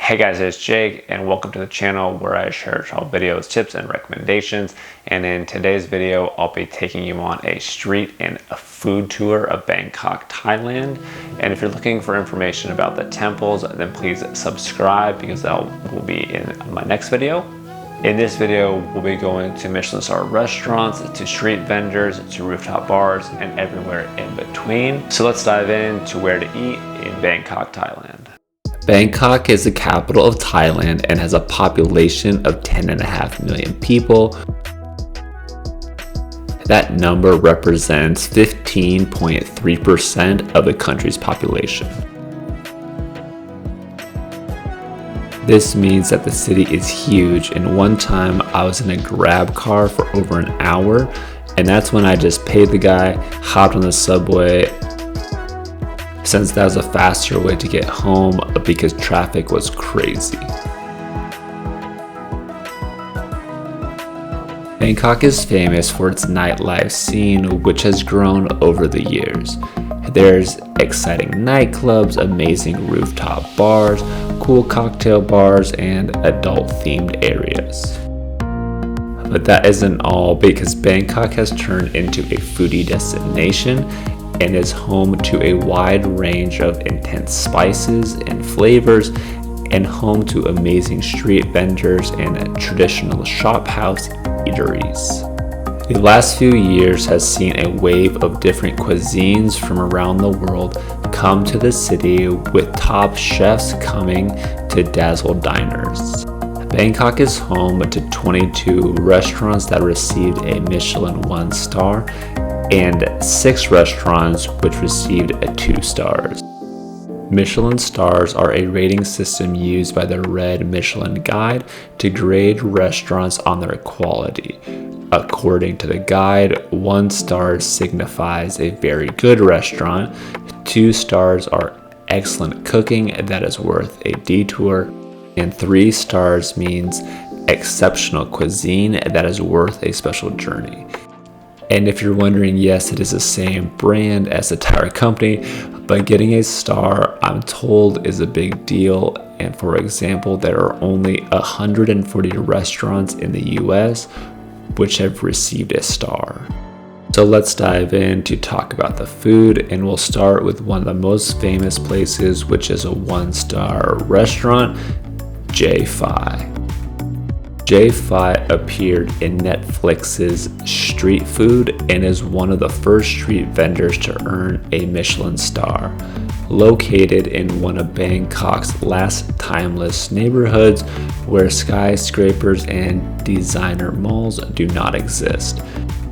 Hey guys, it's Jake and welcome to the channel where I share travel videos, tips, and recommendations. And in today's video, I'll be taking you on a street and a food tour of Bangkok, Thailand. And if you're looking for information about the temples, then please subscribe because that will be in my next video. In this video, we'll be going to Michelin star restaurants, to street vendors, to rooftop bars, and everywhere in between. So let's dive into where to eat in Bangkok, Thailand. Bangkok is the capital of Thailand and has a population of 10.5 million people. That number represents 15.3% of the country's population. This means that the city is huge, and one time I was in a grab car for over an hour, and that's when I just paid the guy, hopped on the subway, since that was a faster way to get home because traffic was crazy. Bangkok is famous for its nightlife scene, which has grown over the years. There's exciting nightclubs, amazing rooftop bars, cool cocktail bars, and adult-themed areas. But that isn't all, because Bangkok has turned into a foodie destination and is home to a wide range of intense spices and flavors, and home to amazing street vendors and traditional shophouse eateries. The last few years has seen a wave of different cuisines from around the world come to the city, with top chefs coming to dazzle diners. Bangkok is home to 22 restaurants that received a Michelin 1 star and 6 restaurants which received a 2 stars. Michelin stars are a rating system used by the Red Michelin Guide to grade restaurants on their quality. According to the guide, 1 star signifies a very good restaurant, 2 stars are excellent cooking that is worth a detour, and 3 stars means exceptional cuisine that is worth a special journey. And if you're wondering, yes, it is the same brand as the tire company, but getting a star, I'm told, is a big deal. And for example, there are only 140 restaurants in the US which have received a star. So let's dive in to talk about the food, and we'll start with one of the most famous places, which is a 1-star restaurant, J5. J5 appeared in Netflix's Street Food and is one of the first street vendors to earn a Michelin star. Located in one of Bangkok's last timeless neighborhoods where skyscrapers and designer malls do not exist.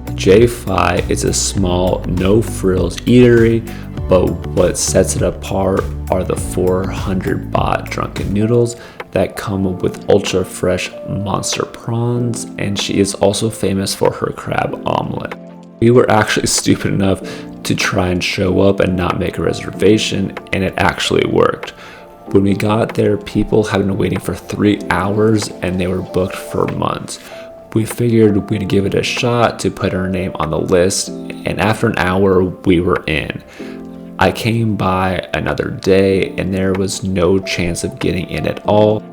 J5 is a small, no-frills eatery, but what sets it apart are the 400 baht drunken noodles that come with ultra fresh monster prawns, and she is also famous for her crab omelet. We were actually stupid enough to try and show up and not make a reservation, and it actually worked. When we got there, people had been waiting for 3 hours and they were booked for months. We figured we'd give it a shot to put our name on the list, and after an hour we were in. I came by another day and there was no chance of getting in at all.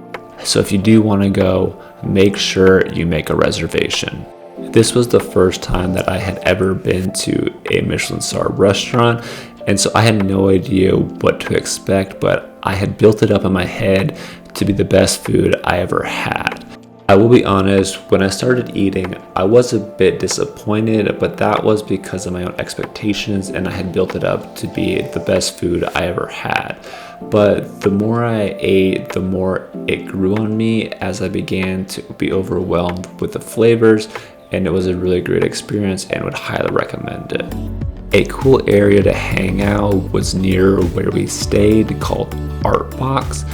So if you do want to go, make sure you make a reservation. This was the first time that I had ever been to a Michelin star restaurant, and so I had no idea what to expect, but I had built it up in my head to be the best food I ever had. I will be honest, when I started eating, I was a bit disappointed, but that was because of my own expectations, and I had built it up to be the best food I ever had. But the more I ate, the more it grew on me as I began to be overwhelmed with the flavors, and it was a really great experience and would highly recommend it. A cool area to hang out was near where we stayed, called Art Box.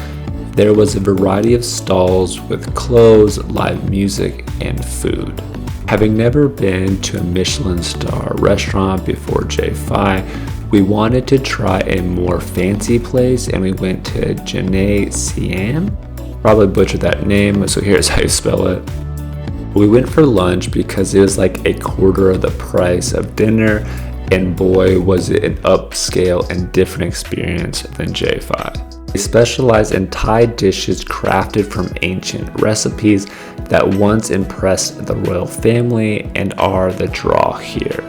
There was a variety of stalls with clothes, live music, and food. Having never been to a Michelin star restaurant before J5, we wanted to try a more fancy place, and we went to Janae Siam. Probably butchered that name, so here's how you spell it. We went for lunch because it was like a quarter of the price of dinner, and boy was it an upscale and different experience than J5. They specialize in Thai dishes crafted from ancient recipes that once impressed the royal family and are the draw here.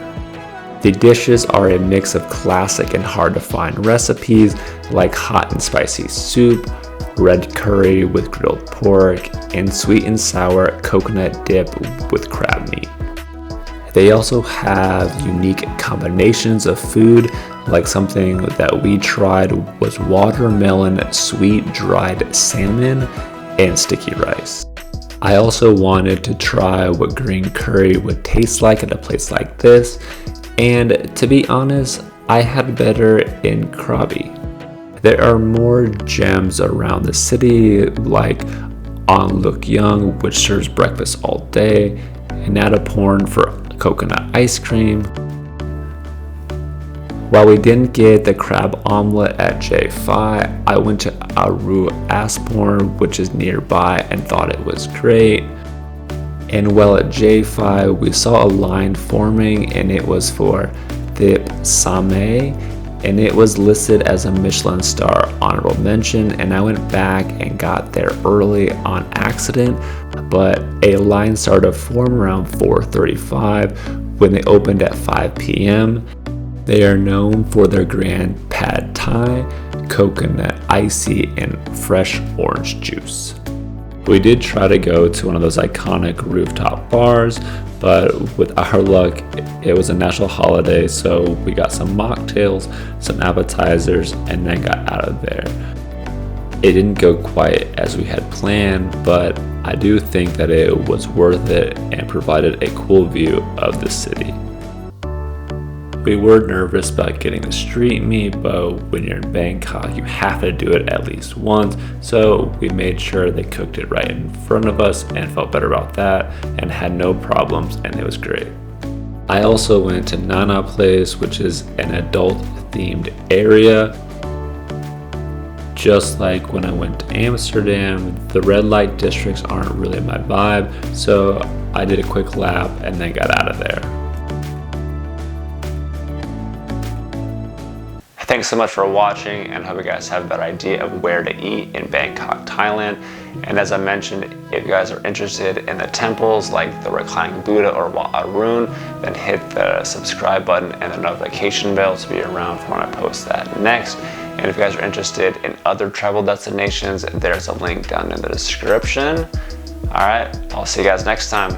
The dishes are a mix of classic and hard-to-find recipes like hot and spicy soup, red curry with grilled pork, and sweet and sour coconut dip with crab meat. They also have unique combinations of food, like something that we tried was watermelon sweet dried salmon and sticky rice. I also wanted to try what green curry would taste like at a place like this, and to be honest, I had better in Krabi. There are more gems around the city, like An Luk Young, which serves breakfast all day, and Nataporn for coconut ice cream. While we didn't get the crab omelet at J5, I went to Aru Asporn, which is nearby, and thought it was great. And while at J5, we saw a line forming, and it was for Thip Same, and it was listed as a Michelin star honorable mention, and I went back and got there early on accident, but a line started to form around 4:35 when they opened at 5 p.m. They are known for their grand pad thai, coconut icy, and fresh orange juice. We did try to go to one of those iconic rooftop bars, but with our luck, it was a national holiday, so we got some mocktails, some appetizers, and then got out of there. It didn't go quite as we had planned, but I do think that it was worth it and provided a cool view of the city. We were nervous about getting the street meat, but when you're in Bangkok, you have to do it at least once, so we made sure they cooked it right in front of us and felt better about that and had no problems, and it was great. I also went to Nana Place, which is an adult themed area. Just like when I went to Amsterdam, the red light districts aren't really my vibe, so I did a quick lap and then got out of there. Thanks so much for watching, and hope you guys have a better idea of where to eat in Bangkok, Thailand. And as I mentioned, if you guys are interested in the temples like the reclining Buddha or Wat Arun, then hit the subscribe button and the notification bell to be around for when I post that next. And if you guys are interested in other travel destinations, there's a link down in the description. All right, I'll see you guys next time.